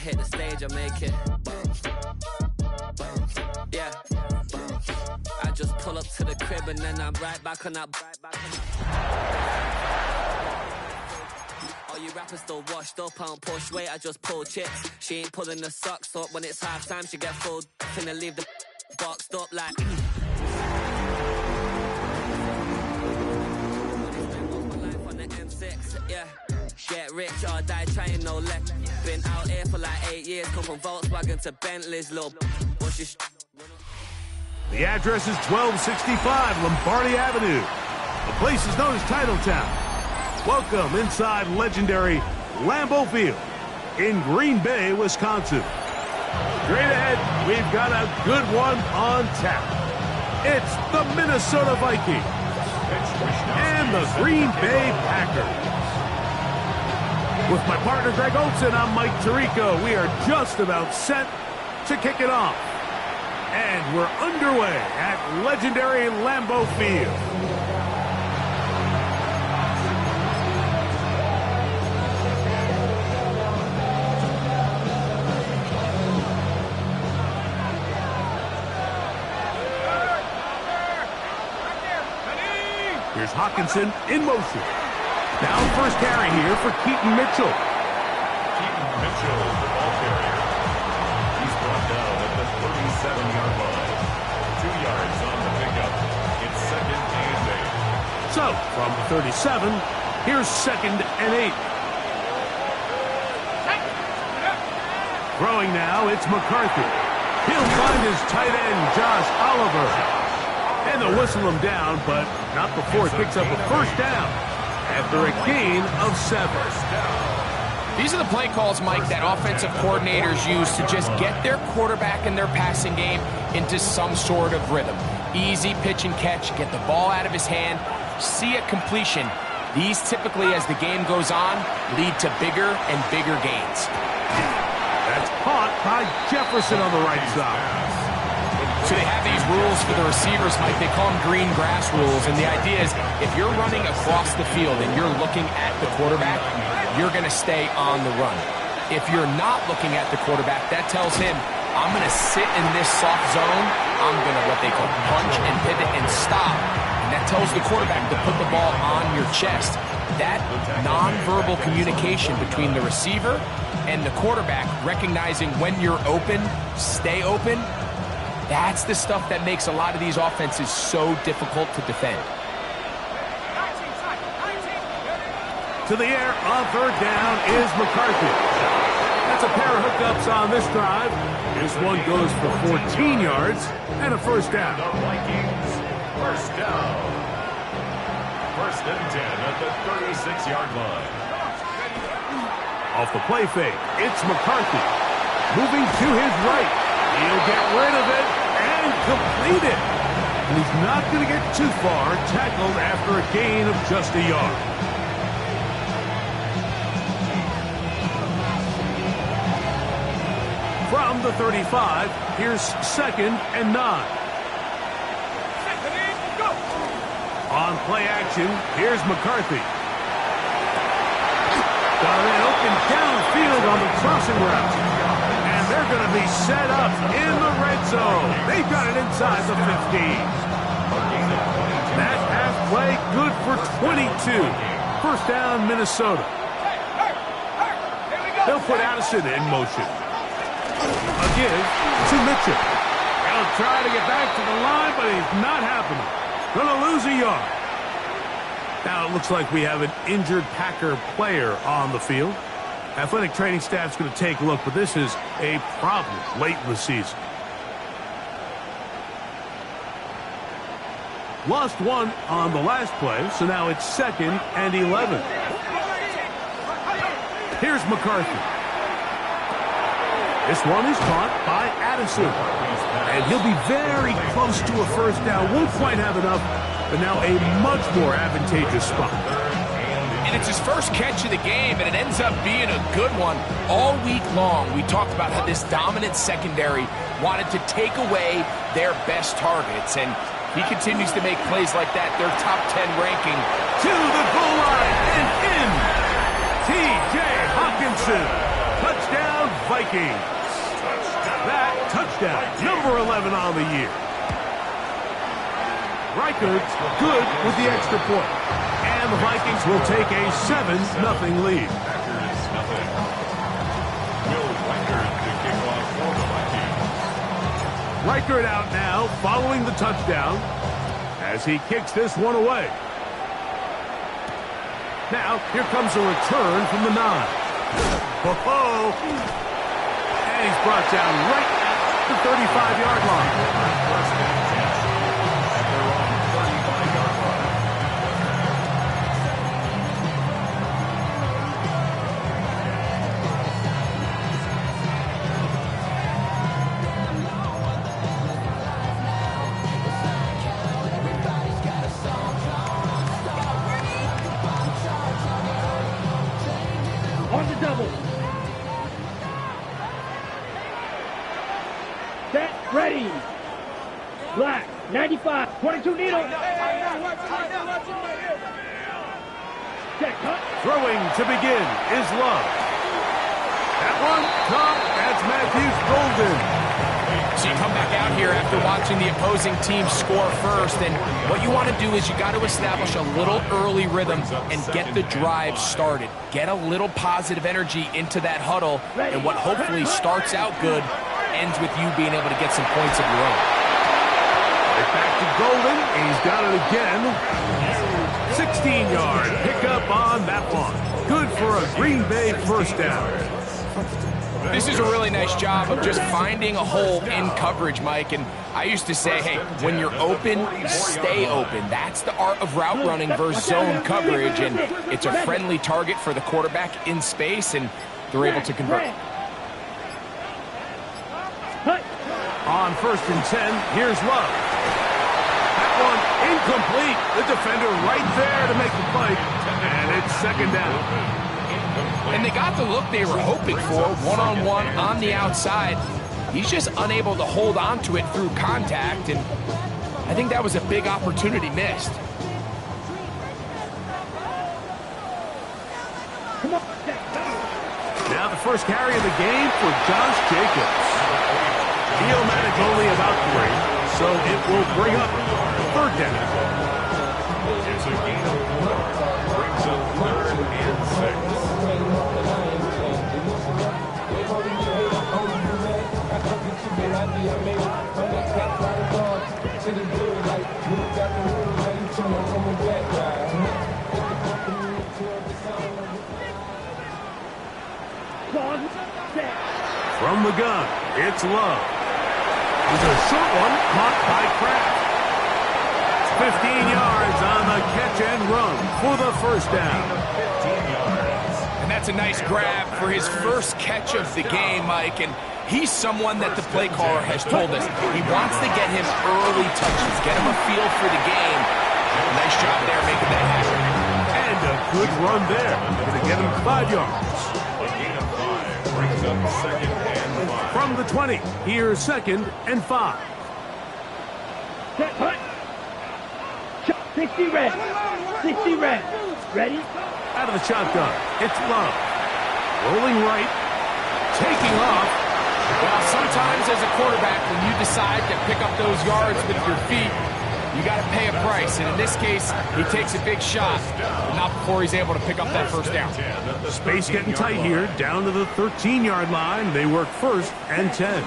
hit the stage, I make it. Yeah. I just pull up to the crib and then I'm right back on that. All you rappers still washed up, I don't push weight, I just pull chips. She ain't pulling the socks up when it's half time, she get full. Finna leave the boxed up like. Yeah, get rich or die trying, no leg. Been out here for like 8 years, come from Volkswagen to Bentley's, little. What's your The address is 1265 Lombardi Avenue. The place is known as Titletown. Welcome inside legendary Lambeau Field in Green Bay, Wisconsin. Straight ahead, we've got a good one on tap. It's the Minnesota Vikings and the Green Bay Packers. With my partner Greg Olson, I'm Mike Tirico. We are just about set to kick it off. And we're underway at legendary Lambeau Field. Here's Hawkinson in motion. Now first carry here for Keaton Mitchell. Keaton Mitchell, the ball carrier. He's brought down at the 37-yard line. 2 yards on the pickup. It's 2nd and 8. So, from the 37, here's 2nd and 8. Throwing now, it's McCarthy. He'll find his tight end, Josh Oliver. And they'll whistle him down, but not before it picks up a first down after a gain of 7. These are the play calls, Mike, that offensive coordinators use to just get their quarterback and their passing game into some sort of rhythm. Easy pitch and catch, get the ball out of his hand, see a completion. These typically, as the game goes on, lead to bigger and bigger gains. That's caught by Jefferson on the right side. So they have these rules for the receivers, Mike. They call them green grass rules. And the idea is if you're running across the field and you're looking at the quarterback, you're going to stay on the run. If you're not looking at the quarterback, that tells him, I'm going to sit in this soft zone. I'm going to what they call punch and pivot and stop. And that tells the quarterback to put the ball on your chest. That nonverbal communication between the receiver and the quarterback, recognizing when you're open, stay open, that's the stuff that makes a lot of these offenses so difficult to defend. To the air on third down is McCarthy. That's a pair of hookups on this drive. This one goes for 14 yards and a first down. The Vikings, first down. 1st and 10 at the 36-yard line. Off the play fake, it's McCarthy. Moving to his right. He'll get rid of it and complete it. And he's not going to get too far, tackled after a gain of just a yard. From the 35, here's 2nd and 9. On play action, here's McCarthy. Got it open downfield on the crossing route. They're going to be set up in the red zone. They've got it inside the 15. That halfway, good for 22. First down, Minnesota. They'll put Addison in motion. A give to Mitchell. He'll try to get back to the line, but it's not happening. Going to lose a yard. Now it looks like we have an injured Packer player on the field. Athletic training staff's going to take a look, but this is a problem late in the season. Lost one on the last play, so now it's 2nd and 11. Here's McCarthy. This one is caught by Addison. And he'll be very close to a first down. Won't quite have enough, but now a much more advantageous spot. And it's his first catch of the game, and it ends up being a good one. All week long, we talked about how this dominant secondary wanted to take away their best targets, and he continues to make plays like that, their top 10 ranking. To the goal line and in. T.J. Hawkinson. Touchdown, Vikings. Vikings. That touchdown, number 11 on the year. Reichert good with the extra point. And the Vikings will take a 7-0 lead. Packers nothing. Will Reichert to kick off for the Vikings. Reichert out now following the touchdown as he kicks this one away. Now, here comes a return from the 9. Oh, and he's brought down right at the 35-yard line. First and 10 at their own 35-yard line. On the double. Set, ready. Black, 95, 22 needle. Set, cut. Throwing to begin is Love. That one, caught. That's Matthews Golden. So you come back out here after watching the opposing team score first, and what you want to do is you got to establish a little early rhythm and get the drive started. Get a little positive energy into that huddle, and what hopefully starts out good ends with you being able to get some points of your own. Right back to Golden. He's got it again. 16-yard pickup on that one. Good for a Green Bay first down. This is a really nice job of just finding a hole in coverage, Mike. And I used to say, hey, when you're open, stay open. That's the art of route running versus zone coverage. And it's a friendly target for the quarterback in space, and they're able to convert. On 1st and 10, here's Love. That one incomplete. The defender right there to make the play. And it's second down. And they got the look they were hoping for, one-on-one on the outside. He's just unable to hold on to it through contact, and I think that was a big opportunity missed. Now the first carry of the game for Josh Jacobs. He'll manage only about 3, so it will bring up third down. It's a gain of 4. Brings up 3rd and 6. From the gun, it's Love. It's a short one, caught by Kraft. 15 yards on the catch and run for the first down. 15 yards. And that's a nice grab for his first catch of the game, Mike. And he's someone that the play caller has told us he wants to get him early touches, get him a feel for the game. Nice job there making that happen. And a good run there. Going to get him 5 yards. A gain of 5. Brings up 2nd and 5. From the 20, here's 2nd and 5. Set, cut. 60 red. 60 red. Ready? Out of the shotgun, it's Love. Rolling right, taking off. Well, sometimes as a quarterback, when you decide to pick up those yards with your feet, you got to pay a price. And in this case, he takes a big shot, but not before he's able to pick up that first down. Space getting tight here, down to the 13-yard line. They work 1st and 10.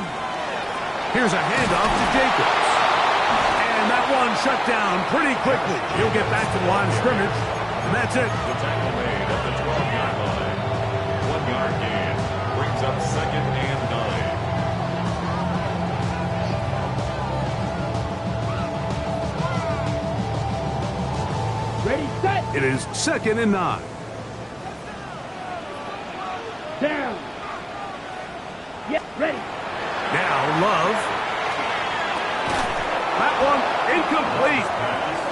Here's a handoff to Jacobs. And that one shut down pretty quickly. He'll get back to the line of scrimmage, and that's it. The tackle made at the 12-yard line. 1-yard gain. Brings up 2nd and 9. Ready, set. It is 2nd and 9. Down. Yep, ready. Now Love. That one incomplete.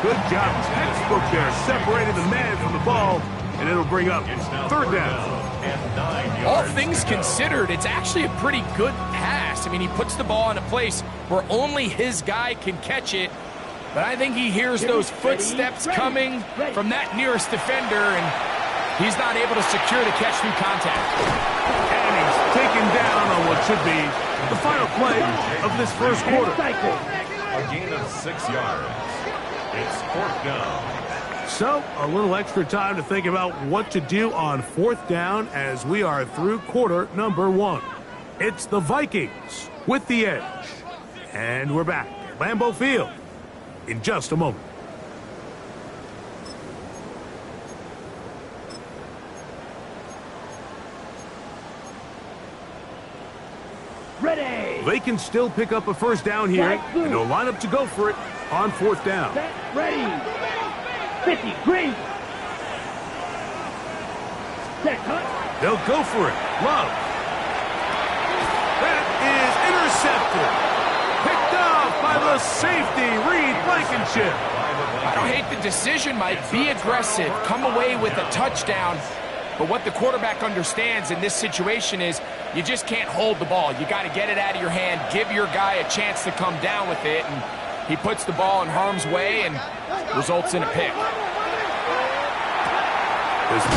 Good job. Textbook there. Separated the man from the ball, and it'll bring up 3rd down. And 9 yards. All things considered, it's actually a pretty good pass. I mean, he puts the ball in a place where only his guy can catch it. But I think he hears those footsteps coming from that nearest defender, and He's not able to secure the catch through contact. And he's taken down on what should be the final play of this first quarter. A gain of 6 yards. It's 4th down. So, a little extra time to think about what to do on 4th down as we are through quarter number 1. It's the Vikings with the edge. And we're back at Lambeau Field in just a moment. Ready. They can still pick up a first down here, and they'll line up to go for it on 4th down. Set. Ready. 50. Green. Set. Hunt. They'll go for it. Love. That is intercepted. Picked off by the safety, Reed Blankenship. I don't hate the decision, Mike. Be aggressive. Come away with a touchdown. But what the quarterback understands in this situation is you just can't hold the ball. You got to get it out of your hand, give your guy a chance to come down with it, and he puts the ball in harm's way and results in a pick. This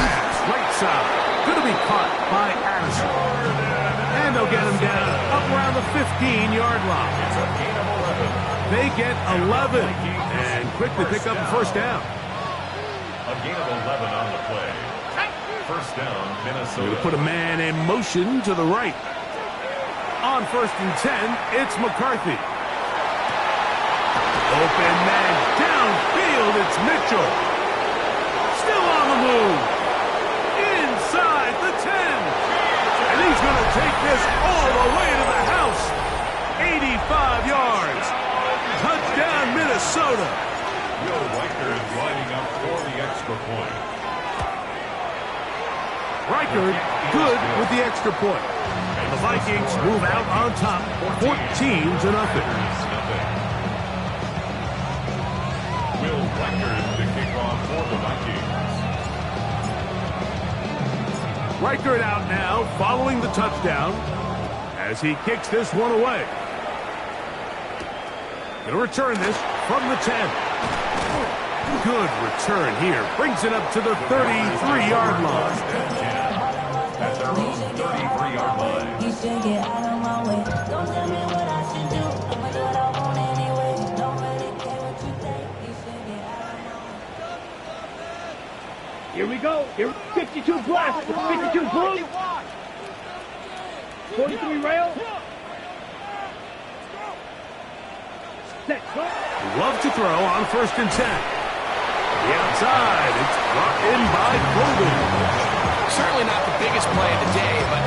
pass, right side, going to be caught by Addison. And they'll get him down up around the 15-yard line. It's a gain of 11. They get 11 and quickly pick up a first down. A gain of 11 on the play. First down, Minnesota. Going to put a man in motion to the right. On 1st and 10, it's McCarthy. Open man downfield, it's Mitchell. Still on the move. Inside the 10. And he's going to take this all the way to the house. 85 yards. Touchdown, Minnesota. Will Riker is lining up for the extra point. Riker good with the extra point. And the Vikings move out on top, 14-0. Will Riker to kick off for the Vikings. Riker out now following the touchdown as he kicks this one away. Going to return this from the 10. Good return here. Brings it up to the 33-yard line. At their own 33-yard line. You should get out of my way. Don't tell me what I should do. I'ma do what I want anyway. Don't really care what you think. You should get out of my way. Here we go. Here, 52 blast. 52 blue. 43 rail. Set. Love to throw on 1st and 10. The outside. It's brought in by Golden. Certainly not the biggest play of the day, but a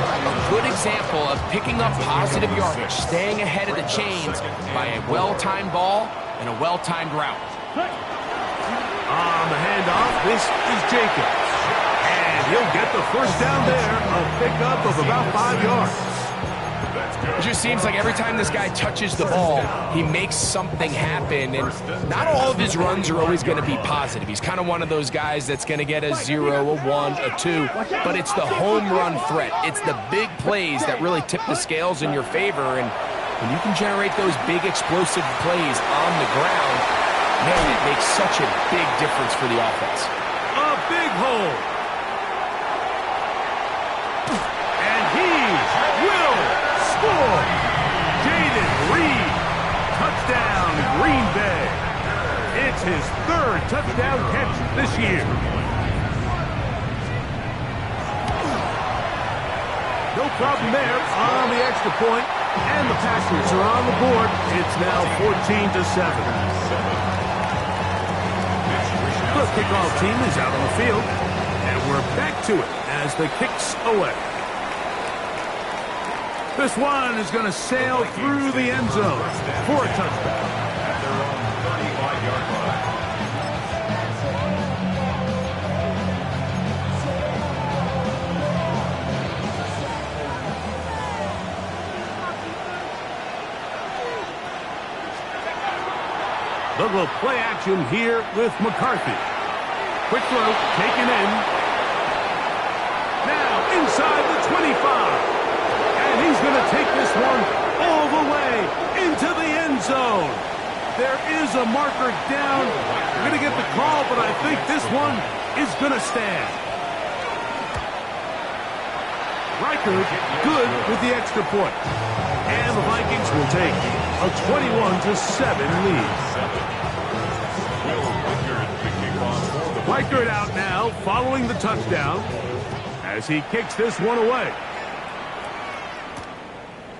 good example of picking up positive yardage, staying ahead of the chains by a well-timed ball and a well-timed route. On the handoff, this is Jacobs. And he'll get the first down there, a pickup of about 5 yards. It just seems like every time this guy touches the ball, he makes something happen, and not all of his runs are always going to be positive. He's kind of one of those guys that's going to get a 0, a 1, a 2, but it's the home run threat. It's the big plays that really tip the scales in your favor, and when you can generate those big explosive plays on the ground, man, it makes such a big difference for the offense. A big hole. And he will score. Jaden Reed. Touchdown, Green Bay. It's his 3rd touchdown catch this year. No problem there on the extra point, and the Packers are on the board. It's now 14-7. The kickoff team is out on the field, and we're back to it as the kicks away. This one is going to sail through the end zone for a touchdown. At their own 35-yard line. They'll go play action here with McCarthy. Quick throw, taken in. Now inside the 25. And he's going to take this one all the way into the end zone. There is a marker down. We're going to get the call, but I think this one is going to stand. Reichert good with the extra point. And the Vikings will take a 21-7 lead. Will Reichert the kickoff for the Reichert out now following the touchdown as he kicks this one away.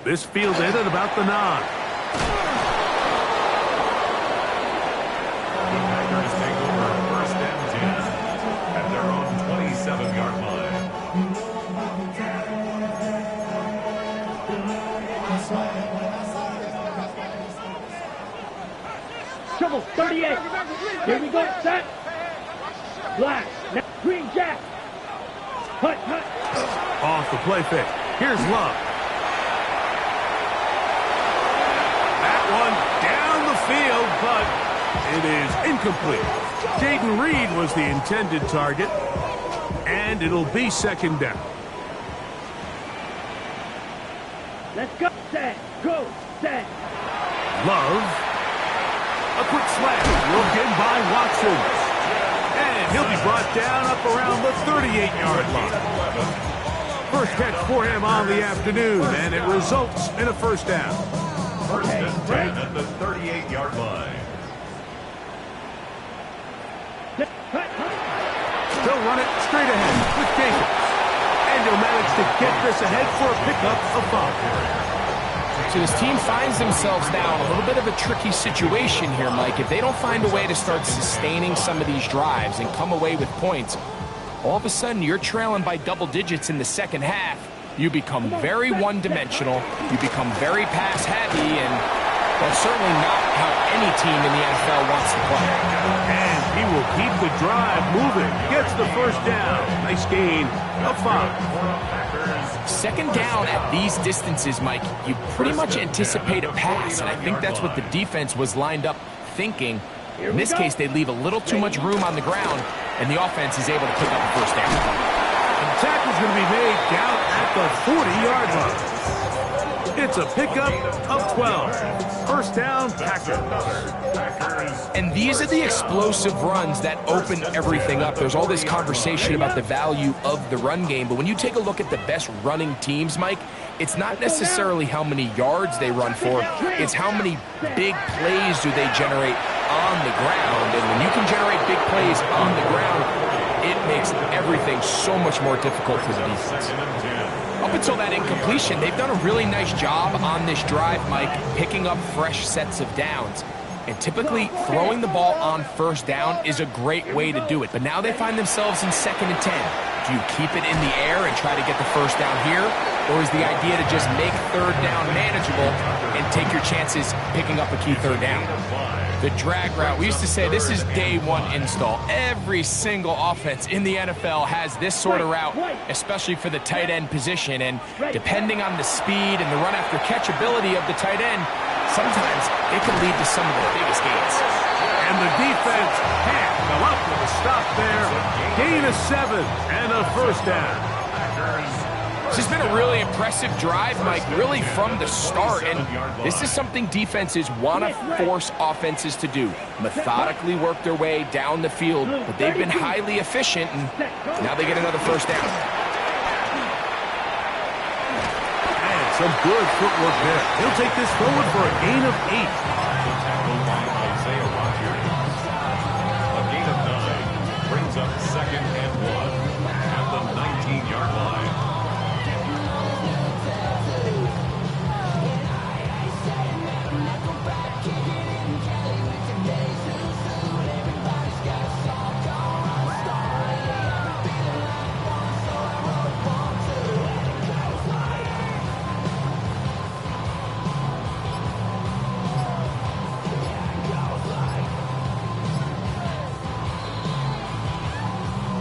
This fielded at about the 9. The Packers take over first and 10 at their own 27-yard line. Trouble, 38. Here we go, set. Black, now green jack. Hut, hut. Off the play fake. Here's Love. That one down the field, but it is incomplete. Jaden Reed was the intended target, and it'll be second down. Let's go, set. Go, set. Love. A quick slant. Look in by Watson. And he'll be brought down up around the 38-yard line. First catch for him on the afternoon, and it results in a first down. First and 10 at the 38-yard line. Hut, hut. They'll run it straight ahead with Jacobs. And he'll manage to get this ahead for a pickup of 5. So this team finds themselves now in a little bit of a tricky situation here, Mike. If they don't find a way to start sustaining some of these drives and come away with points, all of a sudden you're trailing by double digits in the second half. You become very one-dimensional. You become very pass-heavy, and that's certainly not how any team in the NFL wants to play. And he will keep the drive moving. Gets the first down. Nice gain of 5. Second down at these distances, Mike, you pretty much anticipate a pass, and I think that's what the defense was lined up thinking. In this case, they leave a little too much room on the ground, and the offense is able to pick up a first down. And the tackle's going to be made down at the 40-yard line. It's a pickup of 12. First down, Packers. And these are the explosive runs that open everything up. There's all this conversation about the value of the run game, but when you take a look at the best running teams, Mike, it's not necessarily how many yards they run for, it's how many big plays do they generate on the ground. And when you can generate big plays on the ground, it makes everything so much more difficult for the defense. Up until that incompletion, they've done a really nice job on this drive, Mike, picking up fresh sets of downs. And typically, throwing the ball on first down is a great way to do it. But now they find themselves in 2nd and 10. Do you keep it in the air and try to get the first down here? Or is the idea to just make third down manageable and take your chances picking up a key third down? The drag route, we used to say this is day one install. Every single offense in the NFL has this sort of route, especially for the tight end position. And depending on the speed and the run after catch ability of the tight end, sometimes it can lead to some of the biggest gains. And the defense can't go up with a stop there. Gain of 7 and a first down. This has been a really impressive drive, Mike, really from the start. And this is something defenses want to force offenses to do. Methodically work their way down the field, but they've been highly efficient, and now they get another first down. And some good footwork there. He'll take this forward for a gain of 8. Isaiah Rodgers. A gain of 9 brings up 2nd and 1 at the 19-yard line.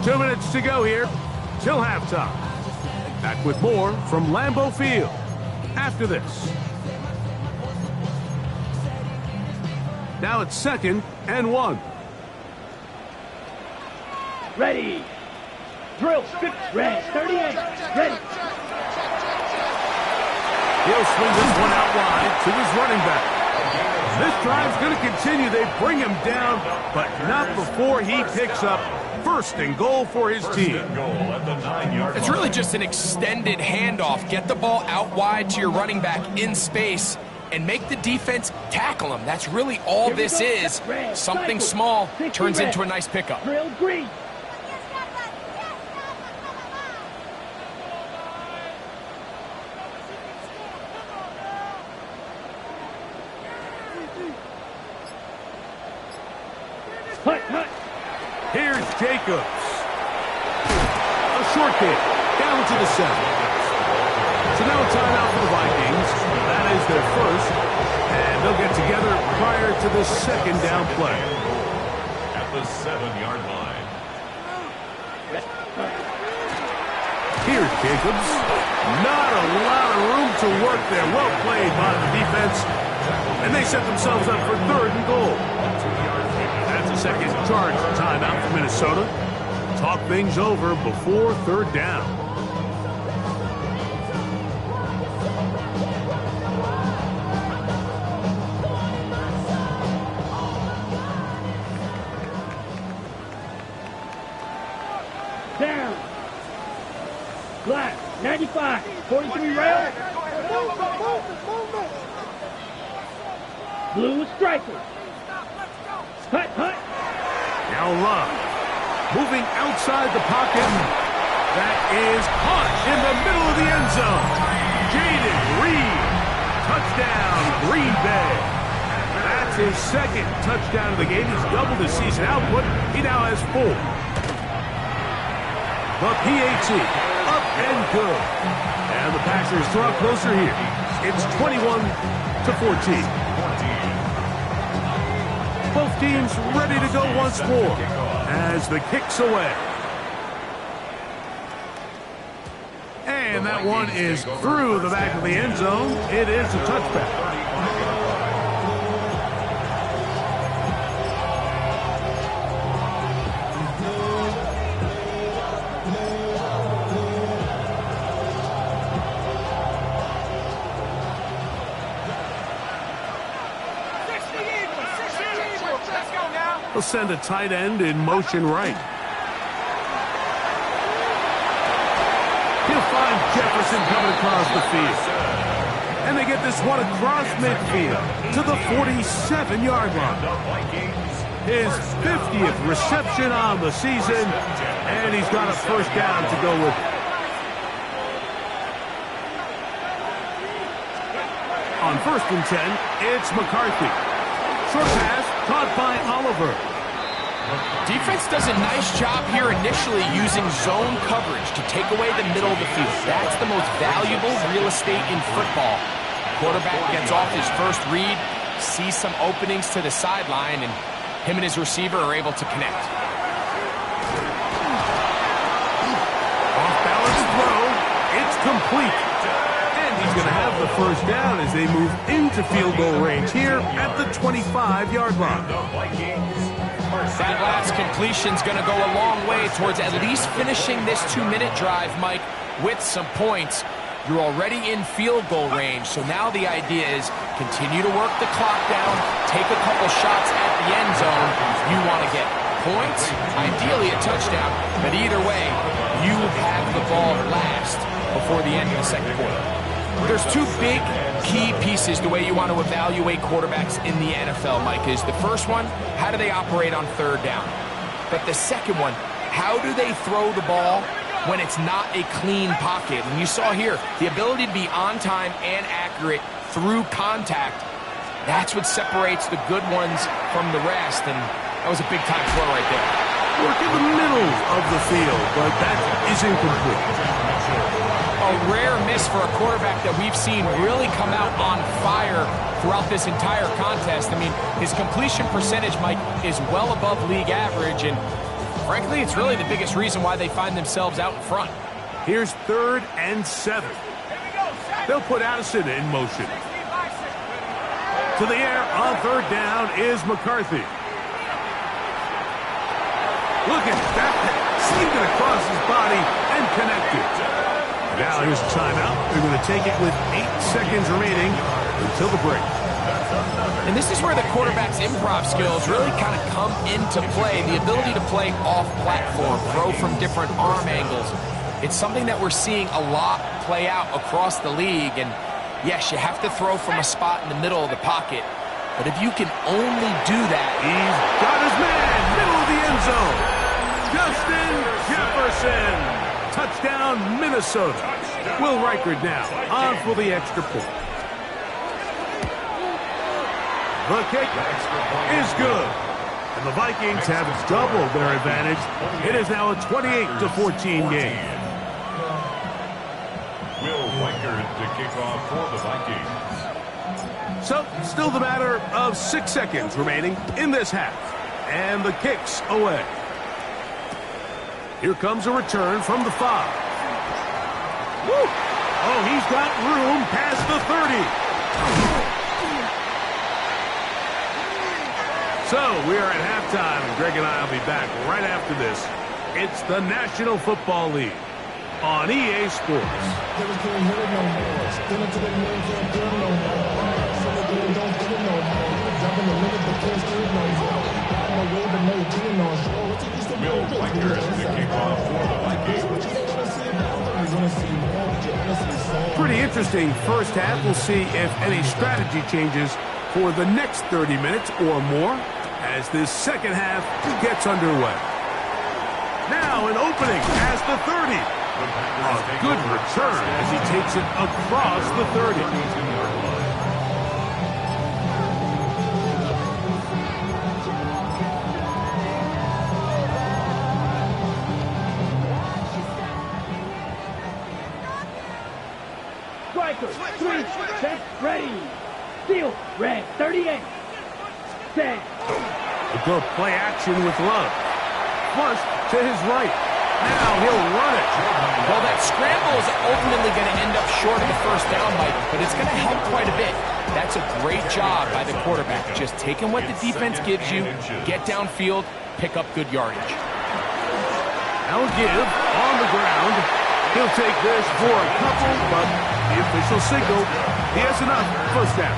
Two minutes to go here till halftime. Back with more from Lambeau Field after this. Now it's 2nd and 1. Ready. Drill, script, ready. 38. Ready. He'll swing this one out wide to his running back. This drive's going to continue. They bring him down, but not before he picks up First and goal for his team. First and goal at the 9-yard line. It's really just an extended handoff. Get the ball out wide to your running back in space and make the defense tackle him. That's really all this is. Something small turns into a nice pickup. Drill green. Hut. Here's Jacobs. A short kick down to the 7. So now a timeout for the Vikings. That is their first. And they'll get together prior to the second down play. At the 7-yard line. Here's Jacobs. Not a lot of room to work there. Well played by the defense. And they set themselves up for third and goal. That's a second charge timeout for Minnesota. Talk things over before third down. Down. Black. 95. 43 rail. Blue striker. Hut. Now Love. Moving outside the pocket. That is caught in the middle of the end zone. Jaden Reed. Touchdown, Green Bay. That's his second touchdown of the game. He's doubled his season output. He now has 4. The PAT. Up and good. And the Packers draw closer here. It's 21-14. Both teams ready to go once more as the kick's away. And that one is through the back of the end zone. It is a touchback. They'll send a tight end in motion right. He'll find Jefferson coming across the field. And they get this one across midfield to the 47-yard line. His 50th reception on the season, and he's got a first down to go with it. On 1st and 10, it's McCarthy. Short pass, caught by Oliver. Defense does a nice job here initially using zone coverage to take away the middle of the field. That's the most valuable real estate in football. Quarterback gets off his first read, sees some openings to the sideline, and him and his receiver are able to connect. Off-balance throw. It's complete. And he's going to have the first down as they move into field goal range here at the 25-yard line. That last completion's going to go a long way towards at least finishing this 2-minute drive, Mike, with some points. You're already in field goal range, so now the idea is continue to work the clock down, take a couple shots at the end zone. You want to get points, ideally a touchdown, but either way, you have the ball last before the end of the second quarter. There's two big key pieces the way you want to evaluate quarterbacks in the NFL, Mike, is the first one, how do they operate on third down? But the second one, how do they throw the ball when it's not a clean pocket? And you saw here, the ability to be on time and accurate through contact, that's what separates the good ones from the rest, and that was a big-time throw right there. Work in the middle of the field, but that is incomplete. A rare miss for a quarterback that we've seen really come out on fire throughout this entire contest. I mean, his completion percentage, Mike, is well above league average, and frankly, it's really the biggest reason why they find themselves out in front. Here's 3rd and 7. They'll put Addison in motion. To the air on 3rd down is McCarthy. Look at that. Sneaked it across his body and connected. Now here's a timeout. They're going to take it with 8 seconds remaining until the break. And this is where the quarterback's improv skills really kind of come into play. The ability to play off-platform, throw from different arm angles. It's something that we're seeing a lot play out across the league. And yes, you have to throw from a spot in the middle of the pocket. But if you can only do that... He's got his man, middle of the end zone. Justin Jefferson. Touchdown, Minnesota. Will Reichard now on for the extra point. The kick is good. And the Vikings have doubled their advantage. It is now a 28-14 game. Will Reichard to kick off for the Vikings. So, still the matter of 6 seconds remaining in this half. And the kick's away. Here comes a return from the 5. Woo! Oh, he's got room past the 30. So, we are at halftime, and Greg and I will be back right after this. It's the National Football League on EA Sports. Will Reichard to kick off for the Vikings. Pretty interesting first half. We'll see if any strategy changes for the next 30 minutes or more as this second half gets underway. Now an opening as the 30. A good return as he takes it across the 30. Striker, 3, set, ready. Field, red, 38. Set. A good play action with Love. Flush to his right. Now he'll run it. Well, that scramble is ultimately going to end up short of the first down, Mike, but it's going to help quite a bit. That's a great job by the quarterback. Just taking what the defense gives you, get downfield, pick up good yardage. Now a give on the ground. He'll take this for a couple, but the official signal, he has enough. First down.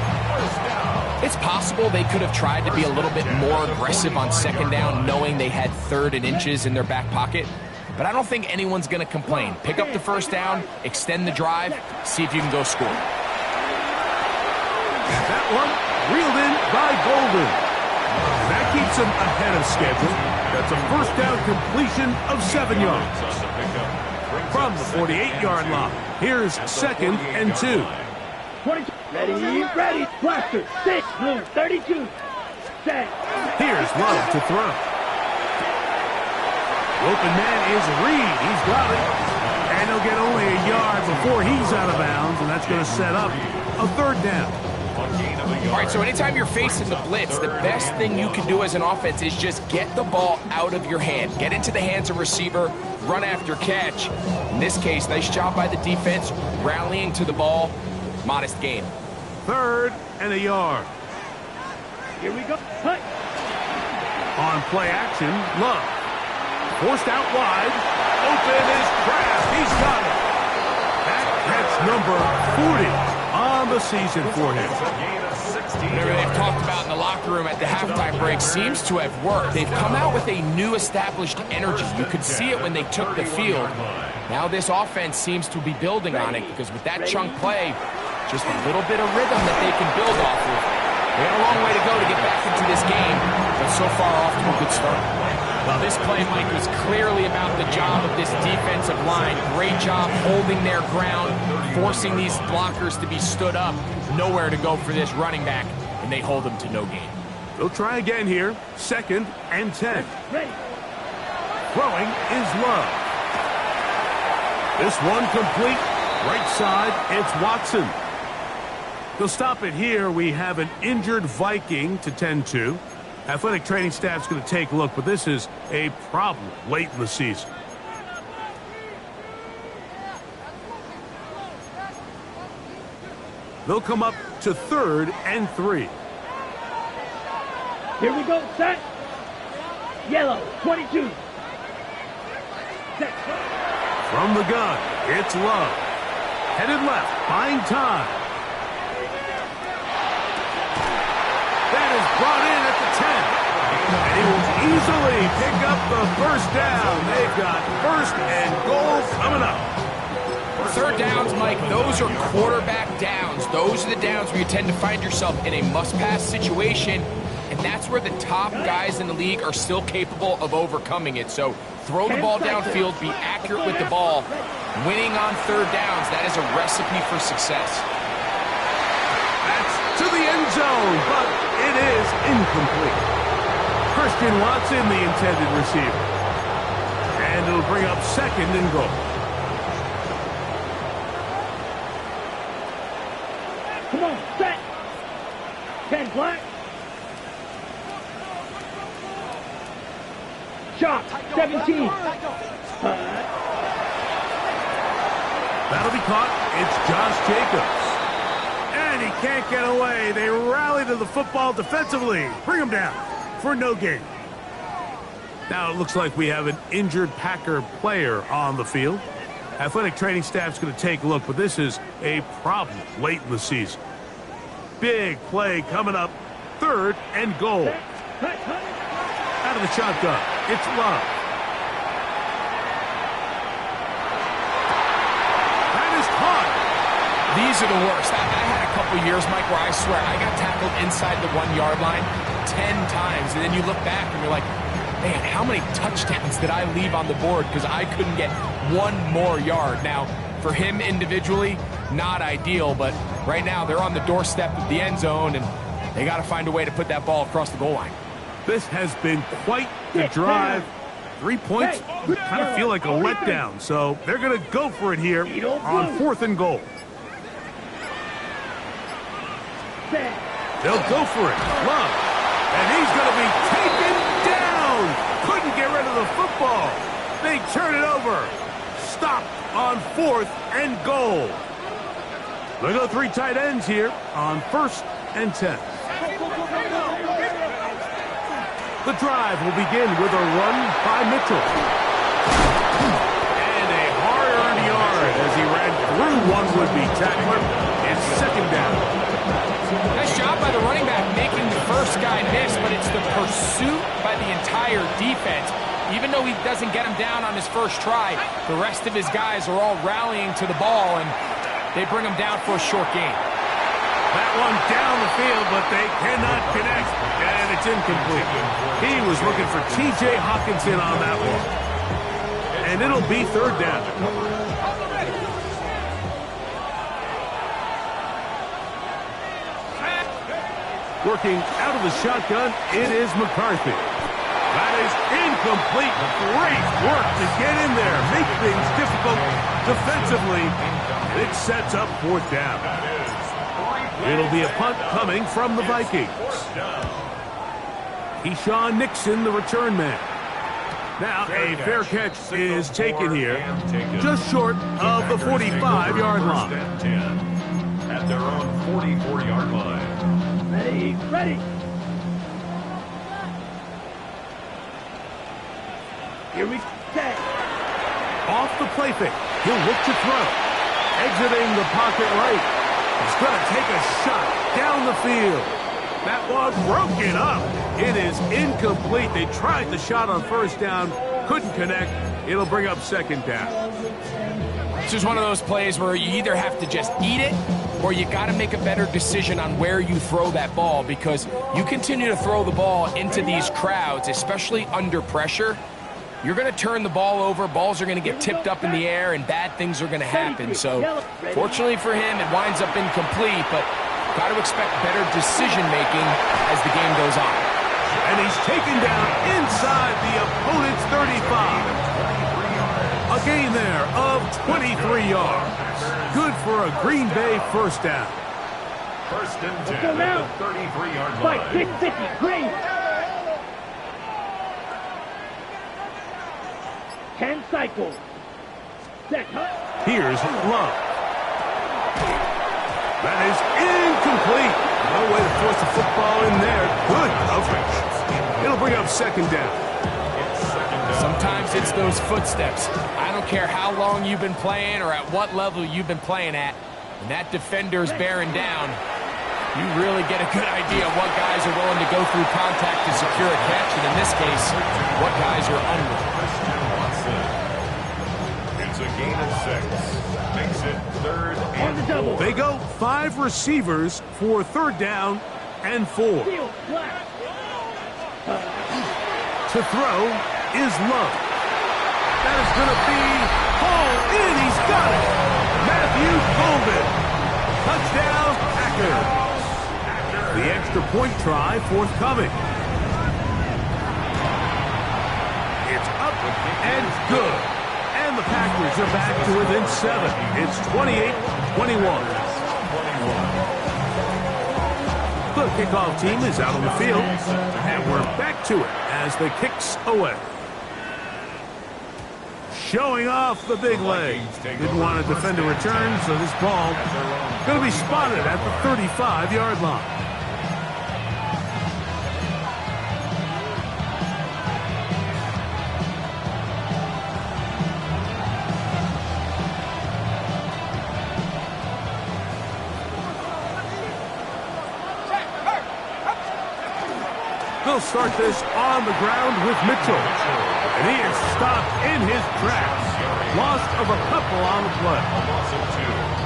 It's possible they could have tried to be a little bit more aggressive on second down, knowing they had 3rd and inches in their back pocket. But I don't think anyone's going to complain. Pick up the first down, extend the drive, see if you can go score. That one reeled in by Golden. And that keeps him ahead of schedule. That's a first down completion of 7 yards. From the 48-yard line, here's 2nd and 2. 22. Ready. Blaster, 6, blue, 32. Set. Here's Love to throw. The open man is Reed. He's got it. And he'll get only a yard before he's out of bounds, and that's going to set up a 3rd down. All right, so anytime you're facing the blitz, the best thing you can do as an offense is just get the ball out of your hand. Get into the hands of receiver, run after catch. In this case, nice job by the defense, rallying to the ball. Modest gain. 3rd and a yard. Here we go. Hut. On play action, Love. Forced out wide. Open is Kraft. He's got it. That catch number 40 on the season for him. Whatever they've talked about in the locker room at the halftime break seems to have worked. They've come out with a new established energy. You could see it when they took the field. Now this offense seems to be building on it because with that chunk play, just a little bit of rhythm that they can build off of. They have a long way to go to get back into this game, but so far off to a good start. Well, this play, Mike, was clearly about the job of this defensive line. Great job holding their ground, forcing these blockers to be stood up. Nowhere to go for this running back, and they hold them to no gain. They'll try again here. 2nd and 10. Ready. Throwing is Love. This one complete. Right side, it's Watson. They'll stop it here. We have an injured Viking to tend to. Athletic training staff's going to take a look, but this is a problem late in the season. They'll come up to 3rd and 3. Here we go. Set. Yellow, 22. Set. From the gun, it's Love. Headed left, buying time. That is brought in at the 10. And he will easily pick up the first down. They've got first and goal coming up. Third downs, Mike, those are quarterback downs. Those are the downs where you tend to find yourself in a must-pass situation, and that's where the top guys in the league are still capable of overcoming it. So throw the ball downfield, be accurate with the ball. Winning on third downs, that is a recipe for success. That's to the end zone, but it is incomplete. Christian Watson, the intended receiver. And it'll bring up second and goal. Come on, set. 10 black. Shot, 17. That'll be caught. It's Josh Jacobs. And he can't get away. They rally to the football defensively. Bring him down for no gain. Now it looks like we have an injured Packer player on the field. Athletic training staff's going to take a look, but this is a problem late in the season. Big play coming up. Third and goal. Out of the shotgun, it's Love. That is caught. These are the worst. I had a couple years, Mike, where I swear I got tackled inside the 1-yard line 10 times, and then you look back and you're like, man, how many touchdowns did I leave on the board because I couldn't get one more yard? Now, for him individually, not ideal, but right now they're on the doorstep of the end zone, and they got to find a way to put that ball across the goal line. This has been quite the drive. 3 points kind of feel like a letdown, so they're going to go for it here on fourth and goal. They'll go for it. Love. And he's going to be taken down. Couldn't get rid of the football. They turn it over. Stopped on fourth and goal. They go 3 tight ends here on first and 10. The drive will begin with a run by Mitchell. And a hard-earned yard as he ran through one would-be tackler. It's second down. Nice job by the running back making the first guy miss, but it's the pursuit by the entire defense. Even though he doesn't get him down on his first try, the rest of his guys are all rallying to the ball, and they bring him down for a short gain. That one down the field, but they cannot connect, and it's incomplete. He was looking for T.J. Hockenson on that one. And it'll be third down. Working out of the shotgun, it is McCarthy. That is incomplete. Great work to get in there. Make things difficult defensively. It sets up fourth down. It'll be a punt coming from the Vikings. Keyshawn Nixon, the return man. Now a fair catch is taken here, just short of the 45-yard line. At their own 44-yard line. Ready, ready. Here we go. Off the play fake. He'll look to throw. Exiting the pocket right. He's going to take a shot down the field. That one broken up. It is incomplete. They tried the shot on first down. Couldn't connect. It'll bring up second down. This is one of those plays where you either have to just eat it or you got to make a better decision on where you throw that ball, because you continue to throw the ball into these crowds, especially under pressure, you're going to turn the ball over, balls are going to get tipped up in the air, and bad things are going to happen. So, fortunately for him, it winds up incomplete, but got to expect better decision-making as the game goes on. And he's taken down inside the opponent's 35. A gain there of 23 yards. Good for a Green Bay first down. First and 10 at the 33-yard line. Fight, 50, Green. 10 cycles. Set, huh? Here's Love. That is incomplete. No way to force the football in there. Good coverage. It'll bring up second down. Sometimes it's those footsteps. I don't care how long you've been playing or at what level you've been playing at. When that defender's bearing down, You really get a good idea of what guys are willing to go through contact to secure a catch, and in this case, what guys are unwilling. It's a gain of 6. Makes it 3rd and 4. They go 5 receivers for 3rd down and 4. To throw is Love. That is going to be hauled in. He's got it. Matthew Golden. Touchdown, Packers. The extra point try forthcoming. It's up and good. And the Packers are back to within 7. It's 28-21. The kickoff team is out on the field, and we're back to it as the kicks away. Showing off the big leg. Didn't want to defend a return, so this ball going to be spotted at the 35-yard line. They'll start this on the ground with Mitchell. And he is stopped in his tracks. Loss of a couple on the play.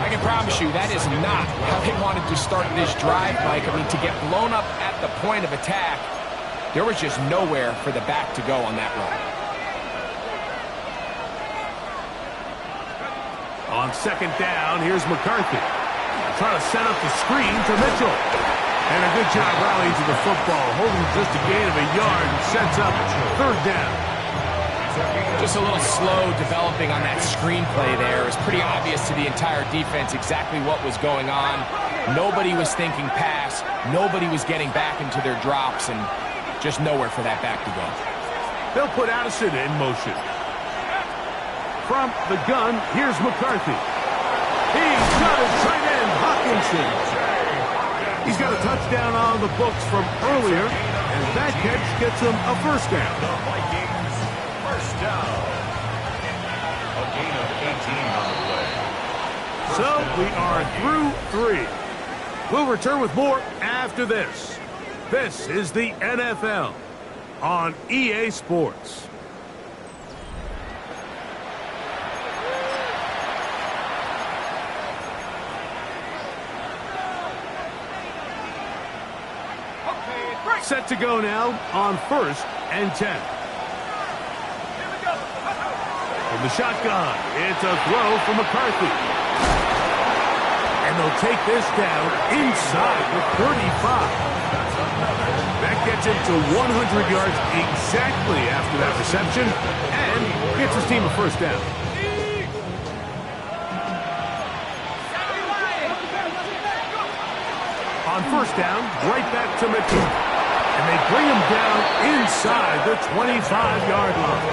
I can promise you that is not how they wanted to start this drive, Mike. I mean, to get blown up at the point of attack, there was just nowhere for the back to go on that run. On 2nd down, here's McCarthy. Trying to set up the screen to Mitchell. And a good job rallying to the football, holding just a gain of a yard and sets up 3rd down. Just a little slow developing on that screenplay there. It was pretty obvious to the entire defense exactly what was going on. Nobody was thinking pass. Nobody was getting back into their drops, and just nowhere for that back to go. They'll put Addison in motion. From the gun, here's McCarthy. He's got his tight end, Hawkinson. He's got a touchdown on the books from earlier, and that catch gets him a 1st down. The Vikings, 1st down. A gain of 18 on the play. So we are through 3. We'll return with more after this. This is the NFL on EA Sports. Set to go now on 1st and 10. From the shotgun, it's a throw from McCarthy. And they'll take this down inside the 35. That gets him to 100 yards exactly after that reception and gets his team a 1st down. On 1st down, right back to Mitchell. And they bring him down inside the 25-yard line.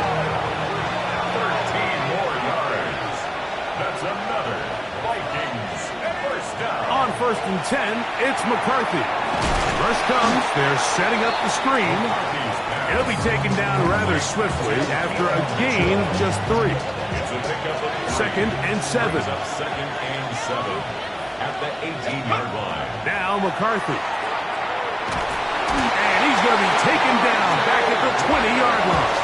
13 more yards. That's another Vikings 1st down. On 1st and 10, it's McCarthy. Rush comes. They're setting up the screen. It'll be taken down rather swiftly after a gain of just 3. It's a pickup of 2nd and 7. Up 2nd and 7 at the 18-yard line. Now McCarthy. And he's going to be taken down back at the 20-yard line.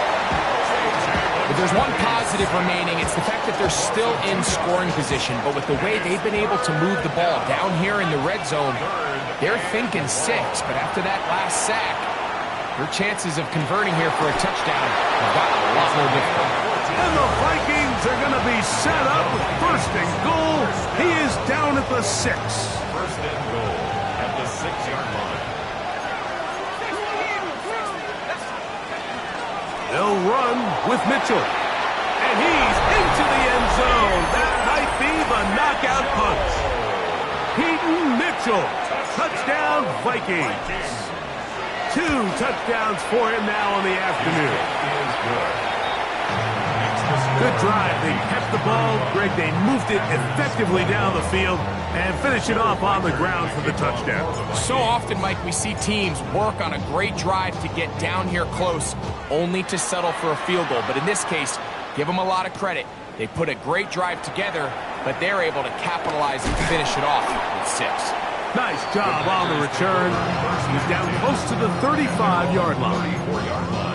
If there's one positive remaining, it's the fact that they're still in scoring position. But with the way they've been able to move the ball down here in the red zone, they're thinking 6. But after that last sack, their chances of converting here for a touchdown have gotten a lot more difficult. And the Vikings are going to be set up with 1st and goal. He is down at the 6. 1st and goal at the 6-yard line. They'll run with Mitchell. And he's into the end zone. That might be the knockout punch. Peyton Mitchell. Touchdown, Vikings. 2 touchdowns for him now on the afternoon. Good drive. They kept the ball. Greg, they moved it effectively down the field and finish it off on the ground for the touchdown. So often, Mike, we see teams work on a great drive to get down here close, only to settle for a field goal. But in this case, give them a lot of credit. They put a great drive together, but they're able to capitalize and finish it off with 6. Nice job on the return. He's down close to the 35-yard line. 34-yard line.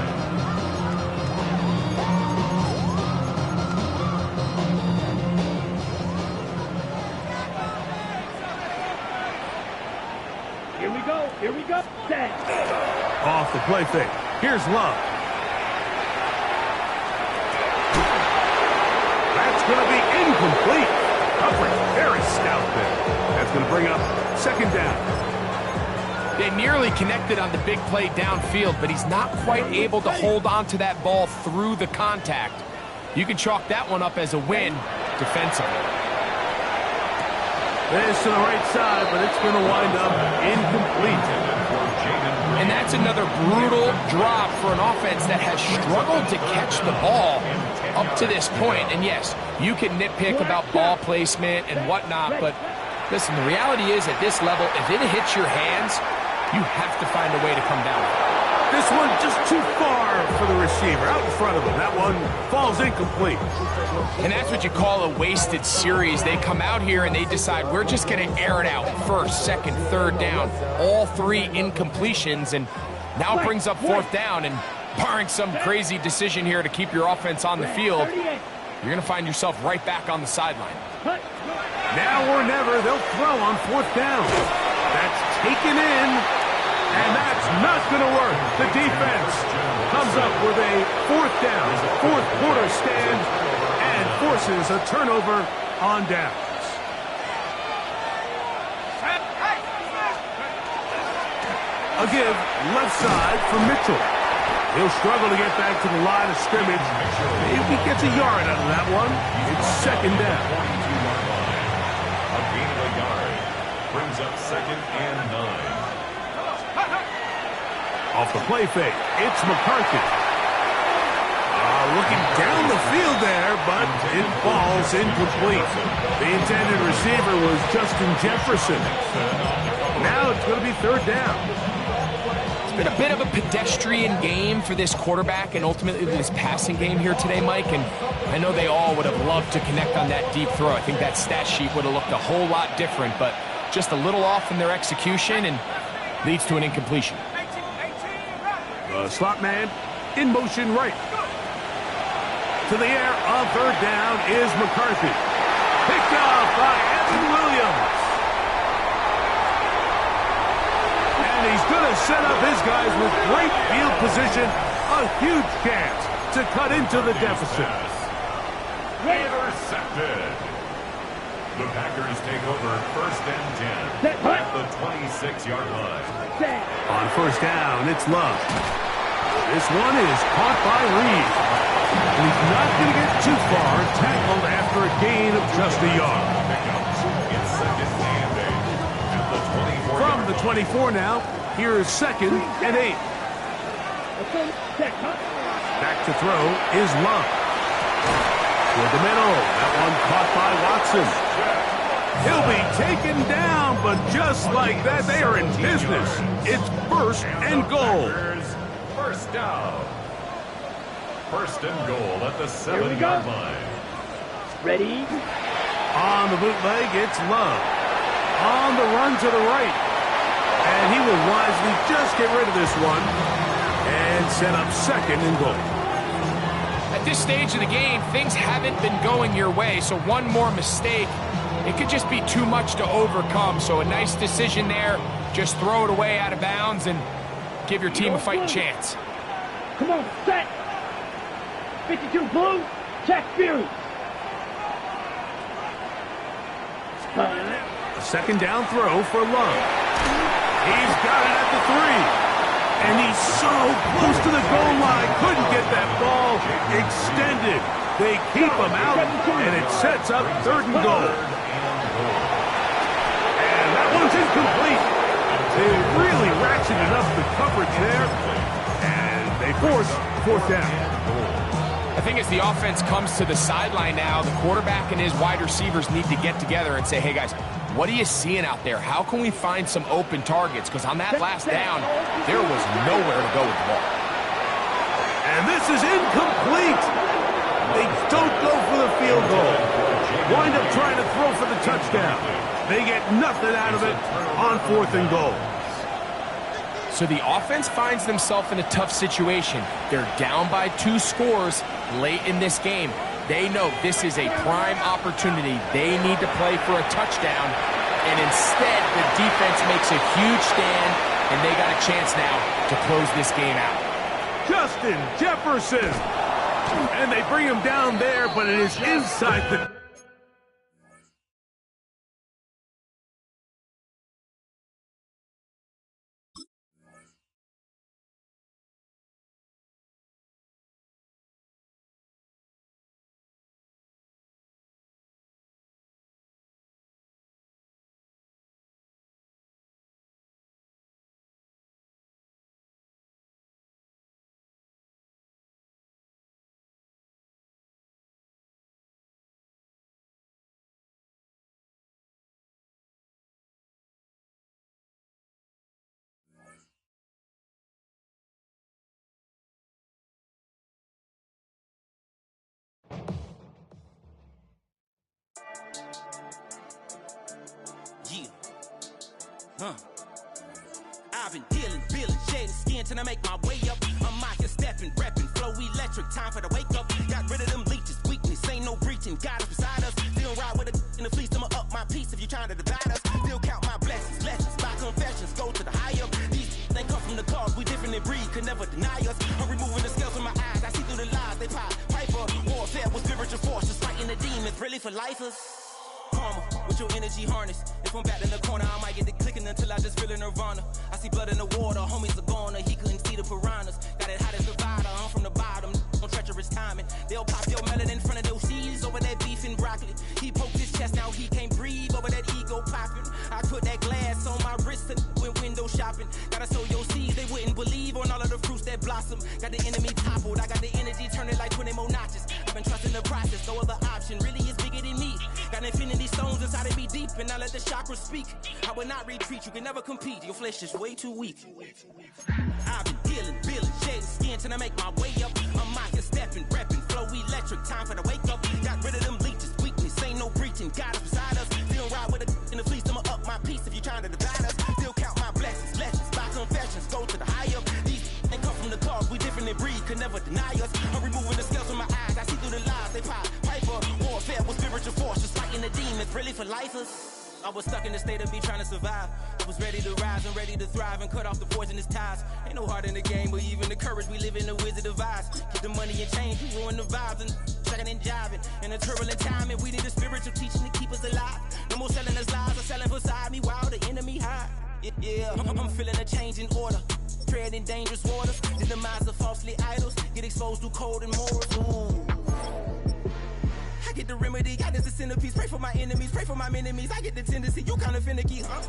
Here we go. Set. Off the play fake. Here's Love. That's going to be incomplete. Coverage very stout there. That's going to bring up second down. They nearly connected on the big play downfield, but he's not quite able to hold on to that ball through the contact. You can chalk that one up as a win defensively. This to the right side, but it's going to wind up incomplete. And that's another brutal drop for an offense that has struggled to catch the ball up to this point. And yes, you can nitpick about ball placement and whatnot, but listen, the reality is at this level, if it hits your hands, you have to find a way to come down with it. This one just too far for the receiver, out in front of him. That one falls incomplete. And that's what you call a wasted series. They come out here and they decide we're just going to air it out. First, second, third down. All three incompletions, and now it brings up fourth down. And barring some crazy decision here to keep your offense on the field, you're going to find yourself right back on the sideline. Now or never, they'll throw on fourth down. That's taken in, and that's not going to work. The defense comes up with a fourth down, fourth quarter stand, and forces a turnover on downs. A give left side for Mitchell. He'll struggle to get back to the line of scrimmage. If he gets a yard out of that one, it's second down. A gain of a yard brings up second and 9. Off the play fake, it's McCarthy. Looking down the field there, but it falls incomplete. The intended receiver was Justin Jefferson. Now it's going to be third down. It's been a bit of a pedestrian game for this quarterback and ultimately this passing game here today, Mike. And I know they all would have loved to connect on that deep throw. I think that stat sheet would have looked a whole lot different, but just a little off in their execution and leads to an incompletion. The slot man in motion right. To the air on third down is McCarthy. Picked off by Evan Williams. And he's going to set up his guys with great field position. A huge chance to cut into the deficit. Intercepted. The Packers take over first and 10 at the 26-yard line. On first down, it's Love. This one is caught by Reed. And he's not going to get too far, tackled after a gain of just a yard. It's second and 8 at the 24. From the 24 now, here is second and 8. Back to throw is Love. Toward the middle, that one caught by Watson. He'll be taken down, but just like that, they are in business. It's first and goal. First down. First and goal at the 7-yard line. Ready? On the bootleg, it's Love. On the run to the right. And he will wisely just get rid of this one and set up second and goal. At this stage of the game, things haven't been going your way, so one more mistake, it could just be too much to overcome. So a nice decision there. Just throw it away out of bounds and give your team a fighting chance. Come on, set. 52 blue, Jack Fury. A second down throw for Love. He's got it at the 3. And he's so close to the goal line. Couldn't get that ball extended. They keep him out, and it sets up third and goal. And that one's incomplete. They really ratcheted up the coverage there, and they force fourth down. I think as the offense comes to the sideline now, the quarterback and his wide receivers need to get together and say, hey, guys, what are you seeing out there? How can we find some open targets? Because on that last down, there was nowhere to go with the ball. And this is incomplete. They don't go for the field goal. Wind up trying to throw for the touchdown. They get nothing out of it on 4th and goal. So the offense finds themselves in a tough situation. They're down by 2 scores late in this game. They know this is a prime opportunity. They need to play for a touchdown. And instead, the defense makes a huge stand, and they got a chance now to close this game out. Justin Jefferson. And they bring him down there, but it is inside the... I've been dealing, feeling, shedding skin till I make my way up. I'm out here stepping, repping, flow electric, time for the wake up. Got rid of them leeches, weakness, ain't no breaching. God is beside us, still ride with a in the fleece. I'ma up my piece if you trying to divide us. Still count my blessings, lessons, my confessions, go to the high up. These they come from the cause, we different in breed, could never deny us. I'm removing the scales from my eyes, I see through the lies they pop. Piper, warfare with spiritual force, just fighting the demons, really for lifers. Karma, with your energy harness. If I'm back in the corner, I might get it clicking until I just feel a nirvana. I see blood in the water, homies are gone, he couldn't see the piranhas. Got it hot as Nevada, I'm from the bottom, on treacherous timing. They'll pop your melon in front of those seeds over that beef and broccoli. He poked his chest, now he can't breathe over that ego popping. I put that glass on my wrist and went window shopping. Gotta sow your seeds, they wouldn't believe on all of the fruits that blossom. Got the enemy toppled, I got the energy turning like 20 more notches. I've been trusting the process, no other option really is bigger than me. Got infinity stones inside of me deep, and I let the chakras speak. I will not retreat, you can never compete, your flesh is way too weak. I've been dealing, feeling, shedding skin till I make my way up. I'm out here stepping, repping, flow electric, time for the wake up. Got rid of them leeches, weakness, ain't no breaching, God is beside us. Still ride with a in the fleece, I'ma up my piece if you trying to divide us. Still count my blessings, lessons, my confessions, go to the high up. These ain't come from the cause, we different in breed, could never deny us. I'm removing the scales from my eyes, I see through the lies they pop. Piper, warfare with spiritual force, just fighting the demons, really for lifers. I was stuck in the state of me trying to survive. I was ready to rise and ready to thrive and cut off the poisonous ties. Ain't no heart in the game, but even the courage we live in the wizard of eyes. Get the money and change, we ruin the vibes and checking and jiving. In a turbulent time, and we need a spiritual teaching to keep us alive. No more selling us lies or selling beside me while the enemy hide. Yeah, I'm feeling a change in order. Treading dangerous waters. The demise of falsely idols. Get exposed through code and morals. Ooh. I get the remedy, God is the centerpiece. Pray for my enemies, pray for my enemies. I get the tendency, you kinda finicky, huh?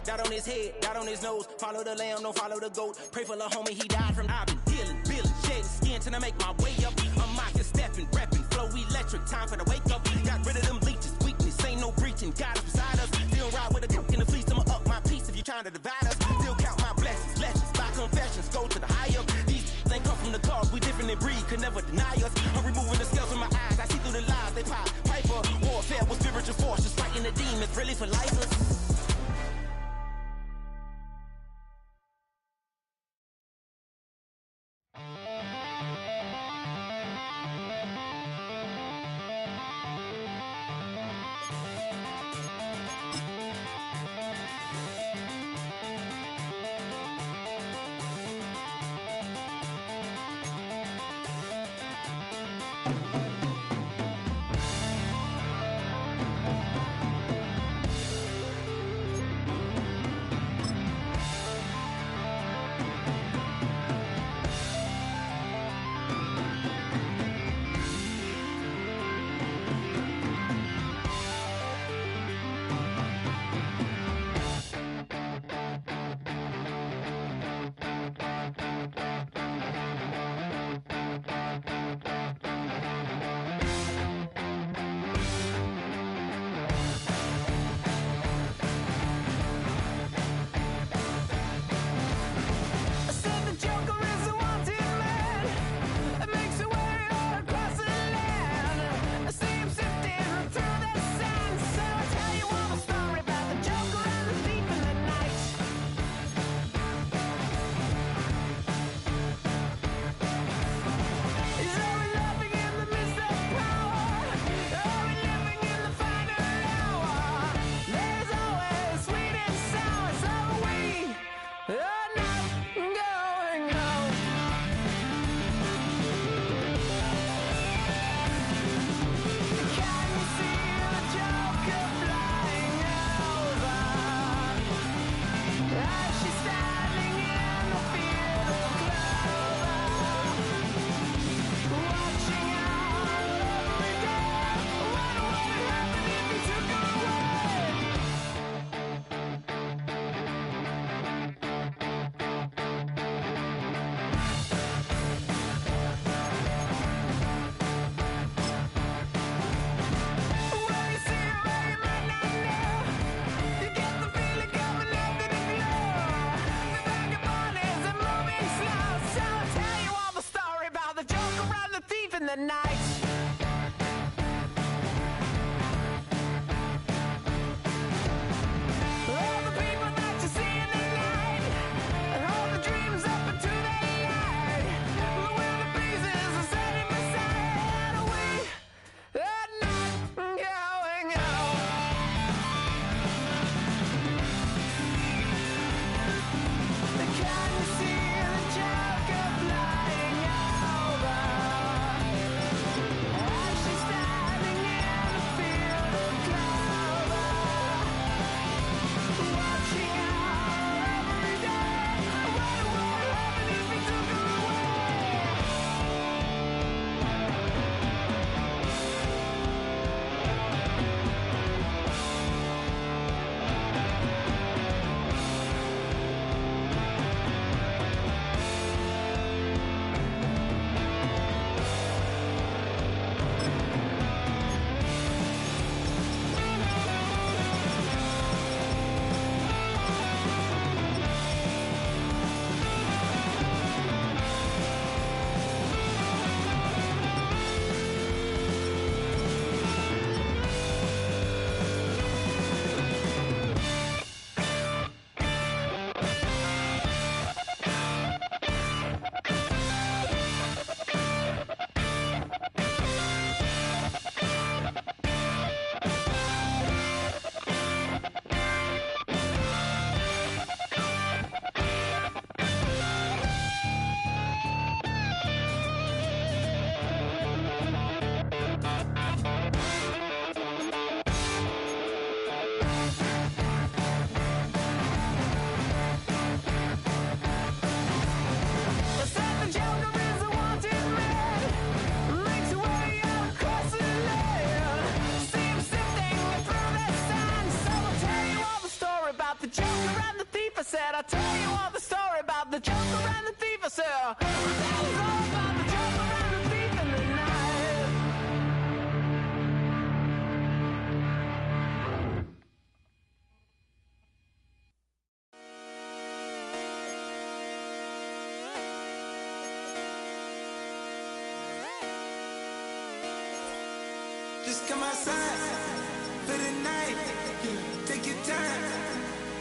Dot on his head, dot on his nose. Follow the lamb, don't follow the goat. Pray for the homie, he died from. I've been dealing, feeling, shedding skin till I make my way up. I'm out here stepping, repping, flow electric, time for the wake up. Got rid of them leeches, weakness, ain't no breaching. God is beside us, still ride with a in the fleece. I'ma up my piece if you trying to divide us. Still count my blessings, lessons, my confessions, go to the high up. These ain't come from the cause, we different in breed, could never deny us. I'm removing the scales from my eyes, I see through the lies they pop. Piper, warfare with spiritual force, just fighting the demons, really for lifers. Joker and the thief. I said, I'll tell you all the story about the Joker and the thief. I said, that was all about the Joker and the thief in the night. Just come outside for the night. Take your time,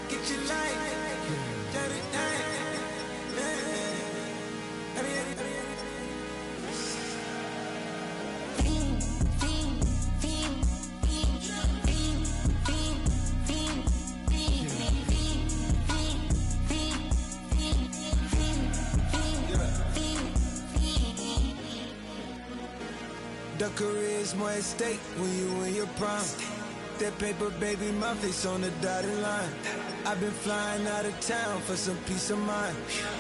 get your light. Let it night. The career's more at stake when you in your prime. That paper, baby, my face on the dotted line. I've been flying out of town for some peace of mind.